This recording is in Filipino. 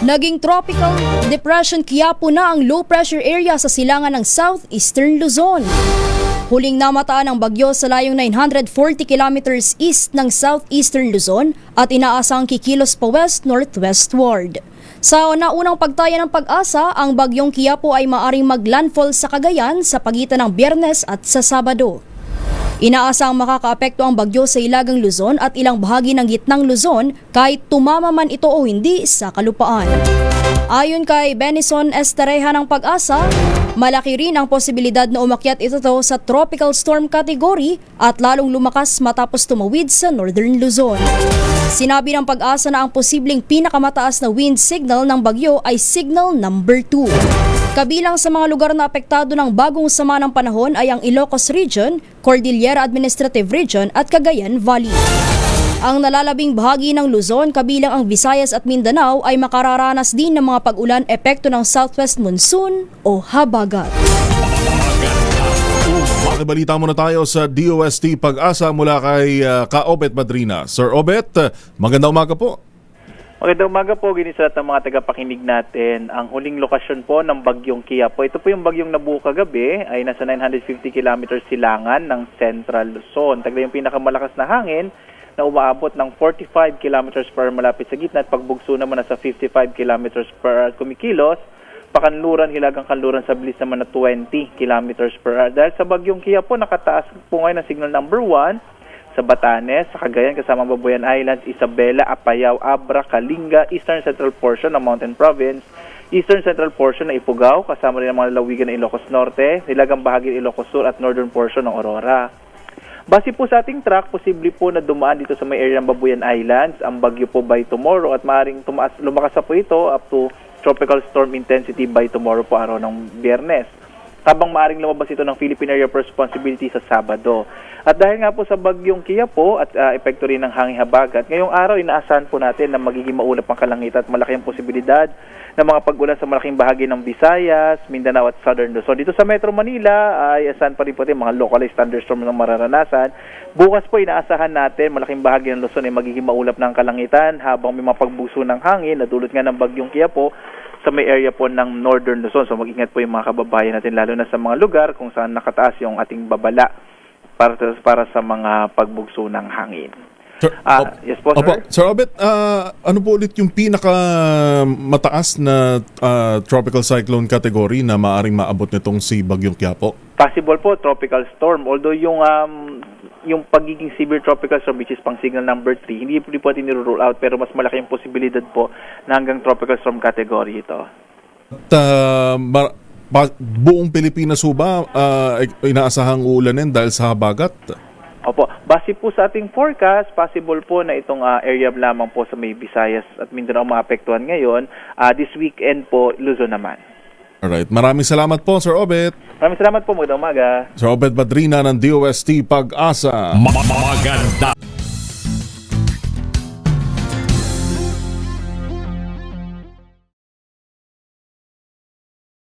Naging tropical depression Quiapo na ang low pressure area sa silangan ng southeastern Luzon. Huling namataan ang bagyo sa layong 940 kilometers east ng southeastern Luzon at inaasang kikilos pa west-northwestward. Sa naunang pagtaya ng pag-asa, ang bagyong Quiapo ay maaring maglandfall sa Cagayan sa pagitan ng Biyernes at sa Sabado. Inaasang makakaapekto ang bagyo sa Ilagang Luzon at ilang bahagi ng Gitnang Luzon kahit tumama man ito o hindi sa kalupaan. Ayon kay Benison Estereja ng Pag-asa, malaki rin ang posibilidad na umakyat ito sa tropical storm category at lalong lumakas matapos tumawid sa Northern Luzon. Sinabi ng Pag-asa na ang posibleng pinakamataas na wind signal ng bagyo ay signal number 2. Kabilang sa mga lugar na apektado ng bagong sama ng panahon ay ang Ilocos Region, Cordillera Administrative Region at Cagayan Valley. Ang nalalabing bahagi ng Luzon, kabilang ang Visayas at Mindanao ay makararanas din ng mga pag-ulan epekto ng southwest monsoon o habagat. Balita muna tayo sa DOST Pag-asa mula kay Ka-Obet Madrina. Sir Obet, magandang umaga po. Magandang umaga po, ginis sa lahat ng mga tagapakinig natin. Ang huling lokasyon po ng bagyong Quiapo. Ito po yung bagyong nabuo kagabi ay nasa 950 kilometers silangan ng Central Luzon. Tagla yung pinakamalakas na hangin na umaabot ng 45 kilometers per hour malapit sa gitna at pagbugso naman nasa 55 kilometers per hour kumikilos. Pakanluran, hilagang kanluran sa bilis naman na 20 kilometers per hour. Dahil sa bagyong Quiapo, nakataas po ngayon ng signal number 1 sa Batanes, sa Cagayan, kasama Babuyan Islands, Isabela, Apayao, Abra, Kalinga, Eastern Central portion ng Mountain Province, Eastern Central portion ng Ifugao, kasama rin ang mga lalawigan ng Ilocos Norte, hilagang bahagi ng Ilocos Sur at Northern portion ng Aurora. Base po sa ating track, posible po na dumaan dito sa may area ng Babuyan Islands, ang bagyo po by tomorrow at maaaring lumakas na po ito up to tropical storm intensity by tomorrow po araw ng Biyernes. Habang maaaring lumabas ito ng Philippine Area of Responsibility sa Sabado. At dahil nga po sa bagyong Quiapo at epekto rin ng hangin habagat, ngayong araw inaasahan po natin na magiging maulap ang kalangitan at malaki ang posibilidad ng mga pag-ulan sa malaking bahagi ng Visayas, Mindanao at Southern Luzon. Dito sa Metro Manila ay asahan pa rin po mga localized thunderstorm na mararanasan. Bukas po inaasahan natin malaking bahagi ng Luzon ay magiging maulap ng kalangitan habang may mga pagbuso ng hangin na dulot nga ng bagyong Quiapo sa may area po ng Northern Luzon. So mag-ingat po yung mga kababayan natin lalo na sa mga lugar kung saan nakataas yung ating babala para sa mga pagbugso ng hangin. Sir, yes po, sir. Sir Obet, ano po ulit yung pinaka mataas na tropical cyclone category na maaring maabot nitong si Bagyong Quiapo? Possible po, tropical storm. Although yung pagiging severe tropical storm, which is pang signal number 3, hindi po natin nirule out, pero mas malaki yung posibilidad po na hanggang tropical storm category ito. At buong Pilipinas ho ba inaasahang uulanin dahil sa habagat? Opo, base po sa ating forecast, possible po na itong area lamang po sa may Visayas at Mindanao maapektuhan ngayon. This weekend po, Luzon naman. Alright, maraming salamat po, Sir Obet. Maraming salamat po, magandang umaga. Sir Obet Madrina ng DOST Pag-asa. Maganda.